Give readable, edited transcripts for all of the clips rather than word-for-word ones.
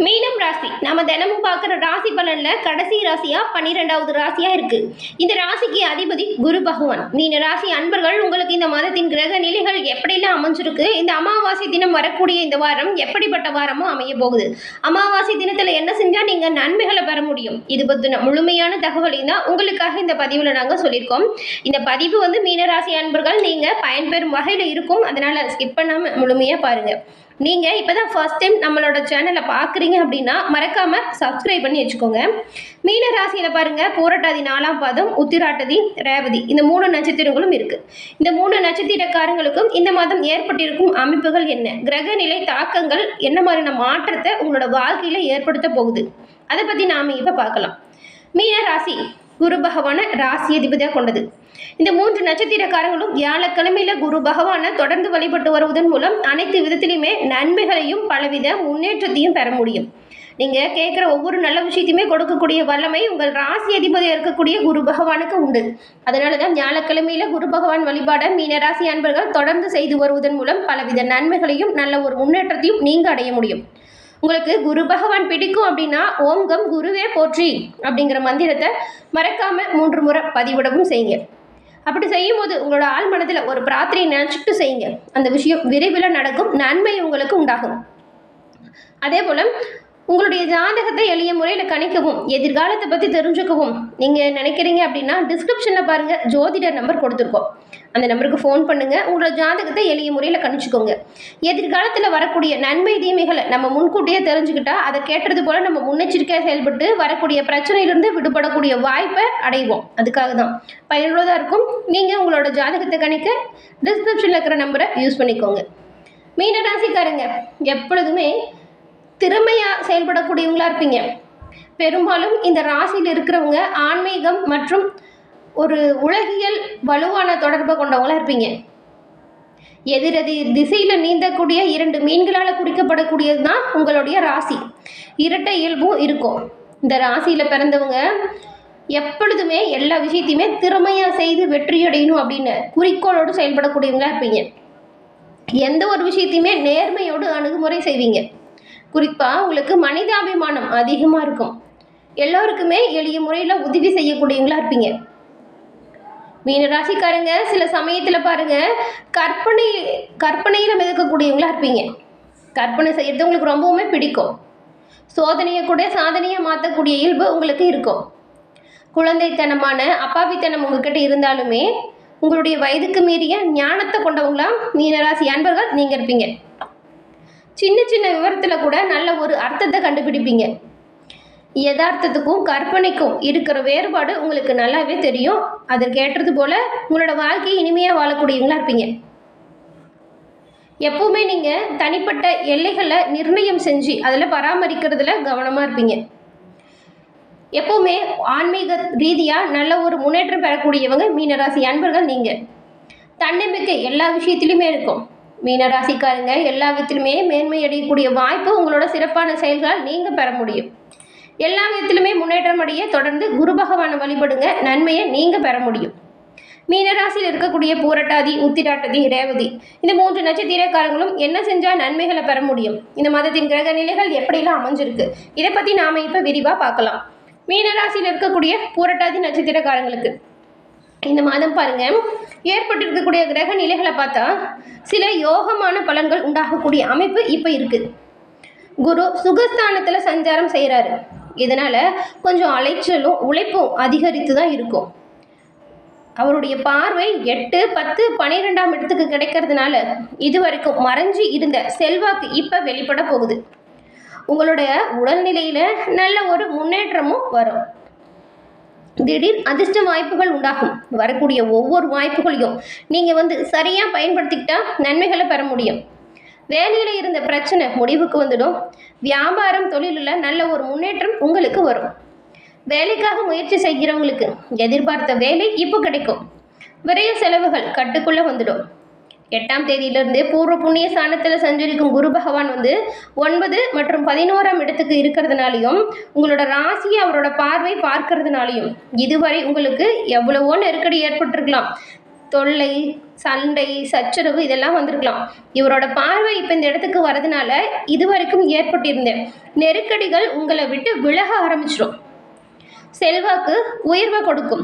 மீனம் ராசி நாம தினமும் பார்க்குற ராசி பலன்ல கடைசி ராசியா 12வது ராசியா இருக்கு. இந்த ராசிக்கு அதிபதி குரு பகவான். மீன ராசி அன்பர்கள், உங்களுக்கு இந்த மாதத்தின் கிரக நிலைகள் எப்படிலாம் அமைஞ்சிருக்கு, இந்த அமாவாசை தினம் வரக்கூடிய இந்த வாரம் எப்படிப்பட்ட வாரமும் அமைய போகுது, அமாவாசை தினத்துல என்ன செஞ்சா நீங்க நன்மைகளை பெற முடியும், இது பத்தின முழுமையான தகவலை தான் உங்களுக்காக இந்த பதிவுல நாங்க சொல்லியிருக்கோம். இந்த பதிவு மீனராசி அன்பர்கள் நீங்க பயன்பெறும் வகையில இருக்கும், அதனால ஸ்கிப் பண்ணாம முழுமையா பாருங்க. நீங்கள் இப்போ தான் ஃபர்ஸ்ட் டைம் நம்மளோட சேனலை பார்க்குறீங்க அப்படின்னா மறக்காமல் சப்ஸ்கிரைப் பண்ணி வச்சுக்கோங்க. மீன ராசியில் பாருங்கள், பூரட்டாதி 4ஆம் பாதம், உத்திராட்டதி, ரேவதி இந்த 3 நட்சத்திரங்களும் இருக்குது. இந்த 3 நட்சத்திரக்காரங்களுக்கும் இந்த மாதம் ஏற்பட்டிருக்கும் அமைப்புகள் என்ன, கிரக நிலை தாக்கங்கள் என்ன மாதிரியான மாற்றத்தை உங்களோட வாழ்க்கையில் ஏற்படுத்த போகுது, அதை பற்றி நாம் இப்போ பார்க்கலாம். மீன ராசி குரு பகவான ராசி அதிபதியாக கொண்டது. இந்த 3 நட்சத்திரக்காரங்களும் வியாழக்கிழமையில குரு பகவானை தொடர்ந்து வழிபட்டு வருவதன் மூலம் அனைத்து விதத்திலையுமே நன்மைகளையும் பலவித முன்னேற்றத்தையும் பெற முடியும். நீங்க கேட்குற ஒவ்வொரு நல்ல விஷயத்தையுமே கொடுக்கக்கூடிய வல்லமை உங்கள் ராசி அதிபதியாக இருக்கக்கூடிய குரு பகவானுக்கு உண்டு. அதனாலதான் வியாழக்கிழமையில குரு பகவான் வழிபாட மீனராசி அன்பர்கள் தொடர்ந்து செய்து வருவதன் மூலம் பலவித நன்மைகளையும் நல்ல ஒரு முன்னேற்றத்தையும் நீங்க அடைய முடியும். உங்களுக்கு குரு பகவான் பிடிக்கும் அப்படின்னா ஓம்கம் குருவே போற்றி அப்படிங்கிற மந்திரத்தை மறக்காம 3 முறை பதிவிடவும் செய்யுங்க. அப்படி செய்யும் போது உங்களோட ஆள் மனதில் ஒரு பிரார்த்தனை நினைச்சிட்டு செய்யுங்க, அந்த விஷயம் விரைவில் நடக்கும், நன்மை உங்களுக்கு உண்டாகும். அதே போல உங்களுடைய ஜாதகத்தை எளிய முறையில் கணிக்கவும் எதிர்காலத்தை பற்றி தெரிஞ்சுக்கவும் நீங்கள் நினைக்கிறீங்க அப்படின்னா டிஸ்கிரிப்ஷனில் பாருங்கள், ஜோதிடர் நம்பர் கொடுத்துருக்கோம். அந்த நம்பருக்கு ஃபோன் பண்ணுங்கள், உங்களோட ஜாதகத்தை எளிய முறையில் கணிச்சுக்கோங்க. எதிர்காலத்தில் வரக்கூடிய நன்மை தீமைகளை நம்ம முன்கூட்டியே தெரிஞ்சுக்கிட்டா அதை கேட்டது போல் நம்ம முன்னெச்சரிக்கையாக செயல்பட்டு வரக்கூடிய பிரச்சனையிலிருந்து விடுபடக்கூடிய வாய்ப்பை அடைவோம். அதுக்காக தான் பயனுள்ளதாக இருக்கும். நீங்கள் உங்களோட ஜாதகத்தை கணிக்க டிஸ்கிரிப்ஷனில் இருக்கிற நம்பரை யூஸ் பண்ணிக்கோங்க. மீனராசிக்காரங்க எப்பொழுதுமே திறமையாக செயல்படக்கூடியவங்களா இருப்பீங்க. பெரும்பாலும் இந்த ராசியில் இருக்கிறவங்க ஆன்மீகம் மற்றும் ஒரு உலகியல் வலுவான தொடர்பை கொண்டவங்களா இருப்பீங்க. எதிரெதிர் திசையில் நீந்தக்கூடிய 2 மீன்களால் குறிக்கப்படக்கூடியது தான் உங்களுடைய ராசி. இரட்டை இயல்பும் இருக்கும். இந்த ராசியில் பிறந்தவங்க எப்பொழுதுமே எல்லா விஷயத்தையுமே திறமையாக செய்து வெற்றியடையணும் அப்படின்னு குறிக்கோளோடு செயல்படக்கூடியவங்களா இருப்பீங்க. எந்த ஒரு விஷயத்தையுமே நேர்மையோடு அணுகுமுறை செய்வீங்க. குறிப்பாக உங்களுக்கு மனிதாபிமானம் அதிகமாக இருக்கும். எல்லோருக்குமே எளிய முறையில் உதவி செய்யக்கூடியவங்களா இருப்பீங்க. மீனராசிக்காரங்க சில சமயத்தில் பாருங்கள், கற்பனையில் மிதக்கக்கூடியவங்களா இருப்பீங்க. கற்பனை செய்கிறது உங்களுக்கு ரொம்பவுமே பிடிக்கும். சோதனையை கூட சாதனையை மாற்றக்கூடிய இயல்பு உங்களுக்கு இருக்கும். குழந்தைத்தனமான அப்பாவித்தனம் உங்ககிட்ட இருந்தாலுமே உங்களுடைய வயதுக்கு மீறிய ஞானத்தை கொண்டவங்களா மீனராசி அன்பர்கள் நீங்கள் இருப்பீங்க. சின்ன சின்ன விவரத்தில் கூட நல்ல ஒரு அர்த்தத்தை கண்டுபிடிப்பீங்க. யதார்த்தத்துக்கும் கற்பனைக்கும் இருக்கிற வேறுபாடு உங்களுக்கு நல்லாவே தெரியும். அதற்கு ஏற்றது போல உங்களோட வாழ்க்கையை இனிமையாக வாழக்கூடியவங்களா இருப்பீங்க. எப்பவுமே நீங்கள் தனிப்பட்ட எல்லைகளை நிர்ணயம் செஞ்சு அதில் பராமரிக்கிறதுல கவனமாக இருப்பீங்க. எப்பவுமே ஆன்மீக ரீதியாக நல்ல ஒரு முன்னேற்றம் பெறக்கூடியவங்க மீனராசி அன்பர்கள் நீங்கள். தன்னம்பிக்கை எல்லா விஷயத்திலுமே இருக்கும். மீனராசிக்காரங்க எல்லா விதத்திலுமே மேன்மை அடையக்கூடிய வாய்ப்பு உங்களோட சிறப்பான செயல்களால் நீங்கள் பெற முடியும். எல்லா விதத்திலுமே முன்னேற்றம் அடைய தொடர்ந்து குரு பகவானை வழிபடுங்க, நன்மையை நீங்கள் பெற முடியும். மீனராசியில் இருக்கக்கூடிய பூரட்டாதி, உத்திராட்டதி, ரேவதி இந்த 3 நட்சத்திரக்காரங்களும் என்ன செஞ்சால் நன்மைகளை பெற முடியும், இந்த மாதத்தின் கிரக நிலைகள் எப்படிலாம் அமைஞ்சிருக்கு, இதை பற்றி நாம் இப்போ விரிவாக பார்க்கலாம். மீனராசியில் இருக்கக்கூடிய பூரட்டாதி நட்சத்திரக்காரங்களுக்கு இந்த மாதம் பாருங்க, ஏற்பட்டிருக்கக்கூடிய கிரக நிலைகளை பார்த்தா சில யோகமான பலன்கள் உண்டாகக்கூடிய அமைப்பு இப்போ இருக்கு. குரு சுகஸ்தானத்தில் சஞ்சாரம் செய்கிறாரு. இதனால கொஞ்சம் அலைச்சலும் உழைப்பும் அதிகரித்து தான் இருக்கும். அவருடைய பார்வை 8, 10, 12ஆம் இடத்துக்கு கிடைக்கிறதுனால இதுவரைக்கும் மறைஞ்சு இருந்த செல்வாக்கு இப்போ வெளிப்பட போகுது. உங்களுடைய உடல்நிலையில நல்ல ஒரு முன்னேற்றமும் வரும். திடீர் அதிர்ஷ்ட வாய்ப்புகள் உண்டாகும். வரக்கூடிய ஒவ்வொரு வாய்ப்புகளையும் நீங்கள் சரியாக பயன்படுத்திக்கிட்டா நன்மைகளை பெற முடியும். வேலையில் இருந்த பிரச்சனை முடிவுக்கு வந்துடும். வியாபாரம் தொழிலில் நல்ல ஒரு முன்னேற்றம் உங்களுக்கு வரும். வேலைக்காக முயற்சி செய்கிறவங்களுக்கு எதிர்பார்த்த வேலை இப்போ கிடைக்கும். விரைய செலவுகள் கட்டுக்குள்ளே வந்துடும். 8ஆம் தேதியிலிருந்து பூர்வ புண்ணிய ஸ்தானத்தில் சஞ்சரிக்கும் குரு பகவான் 9 மற்றும் 11ஆம் இடத்துக்கு இருக்கிறதுனாலையும் உங்களோட ராசியை அவரோட பார்வை பார்க்கறதுனாலையும் இதுவரை உங்களுக்கு எவ்வளவோ நெருக்கடி ஏற்பட்டிருக்கலாம். தொல்லை, சண்டை, சச்சரவு இதெல்லாம் வந்திருக்கலாம். இவரோட பார்வை இப்போ இந்த இடத்துக்கு வரதுனால இதுவரைக்கும் ஏற்பட்டிருந்த நெருக்கடிகள் உங்களை விட்டு விலக ஆரம்பிச்சிடும். செல்வாக்கு உயர்வை கொடுக்கும்.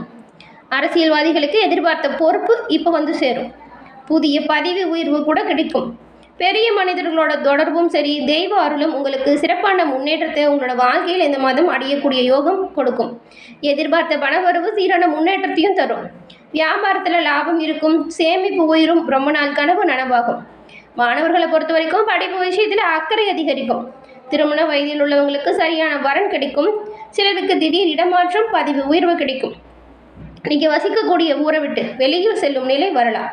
அரசியல்வாதிகளுக்கு எதிர்பார்த்த பொறுப்பு இப்போ வந்து சேரும். புதிய பதவி உயர்வு கூட கிடைக்கும். பெரிய மனிதர்களோட தொடர்பும் சரி, தெய்வ அருளும் உங்களுக்கு சிறப்பான முன்னேற்றத்தை உங்களோட வாழ்க்கையில் இந்த மாதம் அடையக்கூடிய யோகம் கொடுக்கும். எதிர்பார்த்த பணவரவு சீரான முன்னேற்றத்தையும் தரும். வியாபாரத்தில் லாபம் இருக்கும். சேமிப்பு உயரும். ரொம்ப நாள் கனவு நனவாகும். மாணவர்களை பொறுத்த வரைக்கும் படிப்பு விஷயத்தில் அக்கறை அதிகரிக்கும். திருமண வயதில் உள்ளவங்களுக்கு சரியான வரன் கிடைக்கும். சிலருக்கு திடீர் இடமாற்றம், பதவி உயர்வு கிடைக்கும். நீங்கள் வசிக்கக்கூடிய ஊரை விட்டு வெளியில் செல்லும் நிலை வரலாம்.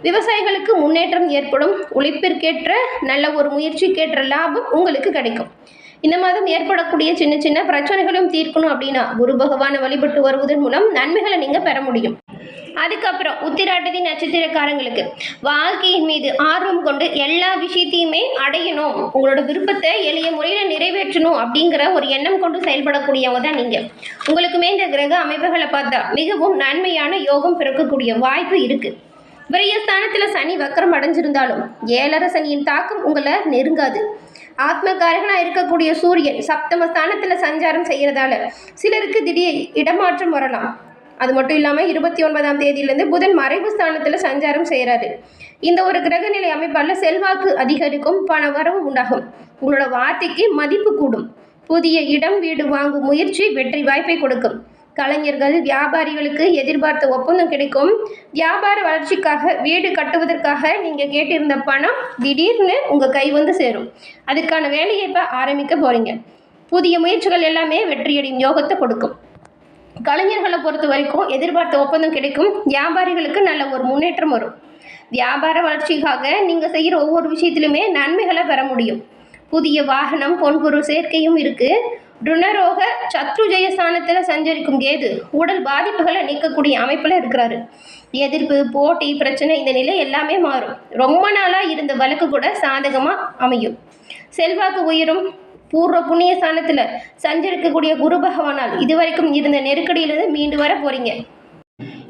விவசாயிகளுக்கு முன்னேற்றம் ஏற்படும். உழைப்பிற்கேற்ற நல்ல ஒரு முயற்சிக்கேற்ற லாபம் உங்களுக்கு கிடைக்கும். இந்த மாதம் ஏற்படக்கூடிய சின்ன சின்ன பிரச்சனைகளும் தீர்க்கணும் அப்படின்னா குரு பகவானை வழிபட்டு வருவதன் மூலம் நன்மைகளை நீங்கள் பெற முடியும். அதுக்கப்புறம் உத்திராட்டதி நட்சத்திரக்காரங்களுக்கு வாழ்க்கையின் மீது ஆர்வம் கொண்டு எல்லா விஷயத்தையுமே அடையணும், உங்களோட விருப்பத்தை எளிய முறையில் நிறைவேற்றணும் அப்படிங்கிற ஒரு எண்ணம் கொண்டு செயல்படக்கூடியவங்க தான் நீங்கள். உங்களுக்குமே இந்த கிரக அமைப்புகளை பார்த்தா மிகவும் நன்மையான யோகம் பிறக்கக்கூடிய வாய்ப்பு இருக்குது. விரயஸ்தானத்தில் சனி வக்கரம் அடைஞ்சிருந்தாலும் 7.5 சனியின் தாக்கம் உங்களை நெருங்காது. ஆத்மகாரகனாக இருக்கக்கூடிய சூரியன் சப்தமஸ்தானத்தில் சஞ்சாரம் செய்கிறதால சிலருக்கு திடீர் இடமாற்றம் வரலாம். அது மட்டும் இல்லாமல் 29ஆம் தேதியிலேருந்து புதன் மறைவு ஸ்தானத்தில் சஞ்சாரம் செய்கிறாரு. இந்த ஒரு கிரகநிலை அமைப்பால் செல்வாக்கு அதிகரிக்கும். பண வரவு உண்டாகும். உங்களோட வார்த்தைக்கு மதிப்பு கூடும். புதிய இடம் வீடு வாங்கும் முயற்சி வெற்றி வாய்ப்பை கொடுக்கும். கலைஞர்கள், வியாபாரிகளுக்கு எதிர்பார்த்த ஒப்பந்தம் கிடைக்கும். வியாபார வளர்ச்சிக்காக, வீடு கட்டுவதற்காக நீங்கள் கேட்டிருந்த பணம் திடீர்னு உங்கள் கை வந்து சேரும். அதுக்கான வேலையை இப்போ ஆரம்பிக்க போகிறீங்க. புதிய முயற்சிகள் எல்லாமே வெற்றியடையும் யோகத்தை கொடுக்கும். கலைஞர்களை பொறுத்த வரைக்கும் எதிர்பார்த்த ஒப்பந்தம் கிடைக்கும். வியாபாரிகளுக்கு நல்ல ஒரு முன்னேற்றம் வரும். வியாபார வளர்ச்சிக்காக நீங்கள் செய்கிற ஒவ்வொரு விஷயத்திலுமே நன்மைகளை பெற முடியும். புதிய வாகனம், பொன்பொருள் சேர்க்கையும் இருக்குது. ருணரோக சத்ருஜய ஸ்தானத்தில் சஞ்சரிக்கும் கேது உடல் பாதிப்புகளை நீக்கக்கூடிய அமைப்பில் இருக்கிறாரு. எதிர்ப்பு, போட்டி, பிரச்சனை இந்த நிலை எல்லாமே மாறும். ரொம்ப நாளாக இருந்த வழக்கு கூட சாதகமாக அமையும். செல்வாக்கு உயரும். பூர்வ புண்ணிய ஸ்தானத்தில் சஞ்சரிக்கக்கூடிய குரு பகவானால் இதுவரைக்கும் இருந்த நெருக்கடியிலிருந்து மீண்டு வர போறீங்க.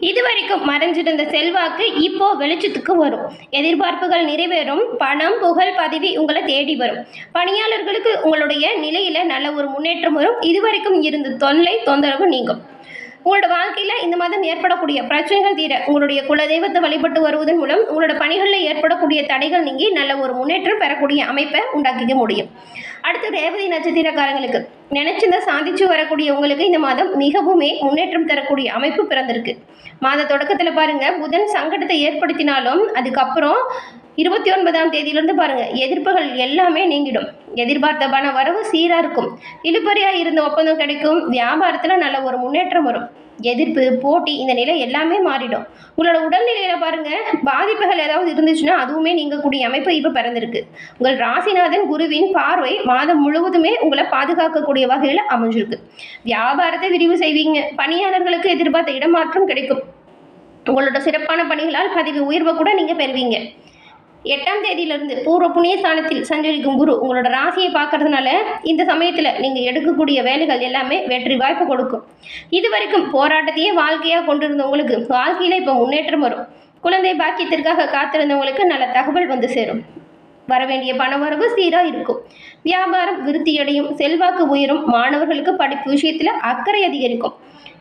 இதுவரைக்கும் மறைஞ்சிருந்த செல்வாக்கு இப்போ வெளிச்சத்துக்கு வரும். எதிர்பார்ப்புகள் நிறைவேறும். பணம், புகழ், பதவி உங்களை தேடி வரும். பணியாளர்களுக்கு உங்களுடைய நிலையில நல்ல ஒரு முன்னேற்றம் வரும். இதுவரைக்கும் இருந்த தொந்தரவு நீங்கும். உங்களோட வாழ்க்கையில் இந்த மாதம் ஏற்படக்கூடிய பிரச்சனைகள் தீர உங்களுடைய குலதெய்வத்தை வழிபட்டு வருவதன் மூலம் உங்களோட பணிகளில் ஏற்படக்கூடிய தடைகள் நீங்கி நல்ல ஒரு முன்னேற்றம் பெறக்கூடிய அமைப்பை உண்டாக்கிக்க முடியும். அடுத்து ரேவதி நட்சத்திரக்காரங்களுக்கு நினைச்சதை சாதிச்சு வரக்கூடிய உங்களுக்கு இந்த மாதம் மிகவுமே முன்னேற்றம் தரக்கூடிய அமைப்பு பிறந்திருக்கு. மாத தொடக்கத்தில் பாருங்க, புதன் சங்கடத்தை ஏற்படுத்தினாலும் அதுக்கப்புறம் 29ஆம் தேதியிலிருந்து பாருங்க எதிர்ப்புகள் எல்லாமே நீங்கிடும். எதிர்பார்த்த பண வரவு சீராக இருக்கும். இழுபறியாக இருந்த ஒப்பந்தம் கிடைக்கும். வியாபாரத்தில் நல்ல ஒரு முன்னேற்றம் வரும். எதிர்ப்பு, போட்டி இந்த நிலை எல்லாமே மாறிடும். உங்களோட உடல்நிலையில் பாருங்க, பாதிப்புகள் ஏதாவது இருந்துச்சுன்னா அதுவுமே நீங்கக்கூடிய அமைப்பு இப்போ பிறந்திருக்கு. உங்கள் ராசிநாதன் குருவின் பார்வை மாதம் முழுவதுமே உங்களை பாதுகாக்கக்கூடிய வகையில் அமைஞ்சிருக்கு. வியாபாரத்தை விரிவு செய்வீங்க. பணியாளர்களுக்கு எதிர்பார்த்த இடமாற்றம் கிடைக்கும். உங்களோட சிறப்பான பணிகளால் பதவி உயர்வை கூட நீங்கள் பெறுவீங்க. 8ஆம் தேதியிலிருந்து பூர்வ புண்ணிய ஸ்தானத்தில் சஞ்சரிக்கும் குரு உங்களோட ராசியை பார்க்கறதுனால இந்த சமயத்தில் நீங்கள் எடுக்கக்கூடிய வேலைகள் எல்லாமே வெற்றி வாய்ப்பு கொடுக்கும். இது வரைக்கும் போராட்டத்தையே வாழ்க்கையாக கொண்டிருந்தவங்களுக்கு வாழ்க்கையில் இப்போ முன்னேற்றம் வரும். குழந்தை பாக்கியத்திற்காக காத்திருந்தவங்களுக்கு நல்ல தகவல் வந்து சேரும். வரவேண்டிய பணவரவு சீராக இருக்கும். வியாபாரம் விருத்தியடையும். செல்வாக்கு உயரும். மாணவர்களுக்கு படிப்பு விஷயத்தில் அக்கறை அதிகரிக்கும்.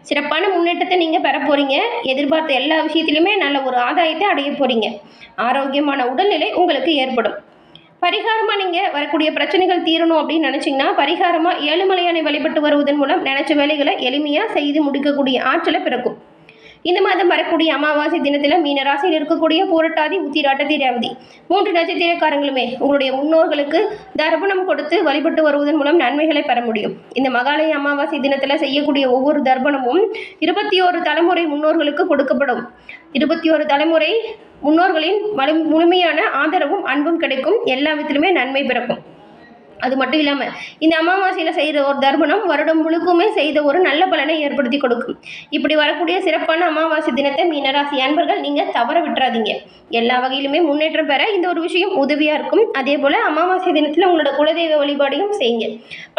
சிறப்பான முன்னேற்றத்தை நீங்கள் பெற போகிறீங்க. எதிர்பார்த்த எல்லா விஷயத்திலுமே நல்ல ஒரு ஆதாயத்தை அடைய போகிறீங்க. ஆரோக்கியமான உடல்நிலை உங்களுக்கு ஏற்படும். பரிகாரமாக நீங்கள் வரக்கூடிய பிரச்சனைகள் தீரணும் அப்படின்னு நினச்சிங்கன்னா பரிகாரமாக ஏழுமலையானை வழிபட்டு வருவதன் மூலம் நினச்ச வேலைகளை எளிமையாக செய்து முடிக்கக்கூடிய ஆற்றலை பிறக்கும். இந்த மாதம் வரக்கூடிய அமாவாசை தினத்தில் மீன ராசியில் இருக்கக்கூடிய பூரட்டாதி, உத்திராட்டதி, ரேவதி 3 நட்சத்திரக்காரங்களுமே உங்களுடைய முன்னோர்களுக்கு தர்ப்பணம் கொடுத்து வழிபட்டு வருவதன் மூலம் நன்மைகளை பெற முடியும். இந்த மகாலய அமாவாசை தினத்தில் செய்யக்கூடிய ஒவ்வொரு தர்ப்பணமும் 21 தலைமுறை முன்னோர்களுக்கு கொடுக்கப்படும். 21 தலைமுறை முன்னோர்களின் முழுமையான ஆதரவும் அன்பும் கிடைக்கும். எல்லா விதத்திலுமே நன்மை பிறக்கும். அது மட்டும் இல்லாமல் இந்த அமாவாசையில் செய்கிற ஒரு தர்ப்பணம் வருடம் முழுக்குமே செய்த ஒரு நல்ல பலனை ஏற்படுத்தி கொடுக்கும். இப்படி வரக்கூடிய சிறப்பான அமாவாசை தினத்தை மீனராசி அன்பர்கள் நீங்கள் தவற விட்டுறாதீங்க. எல்லா வகையிலுமே முன்னேற்றம் பெற இந்த ஒரு விஷயம் உதவியாக இருக்கும். அதே போல் அமாவாசை தினத்தில் உங்களோட குலதெய்வ வழிபாடையும் செய்யுங்க.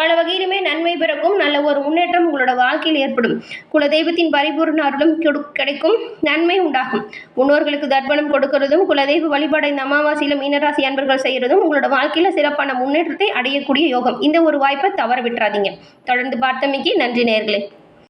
பல வகையிலுமே நன்மை பிறக்கும், நல்ல ஒரு முன்னேற்றம் உங்களோட வாழ்க்கையில் ஏற்படும். குலதெய்வத்தின் பரிபூர்ண அருளும் கிடைக்கும், நன்மை உண்டாகும். முன்னோர்களுக்கு தர்ப்பணம் கொடுக்கறதும் குலதெய்வ வழிபாடை இந்த அமாவாசையில் மீனராசி அன்பர்கள் செய்கிறதும் உங்களோட வாழ்க்கையில் சிறப்பான முன்னேற்றத்தை அடையக்கூடிய யோகம். இந்த ஒரு வாய்ப்பை தவற விட்டுறாதீங்க. தொடர்ந்து பார்த்தமைக்கு நன்றி நேயர்களே.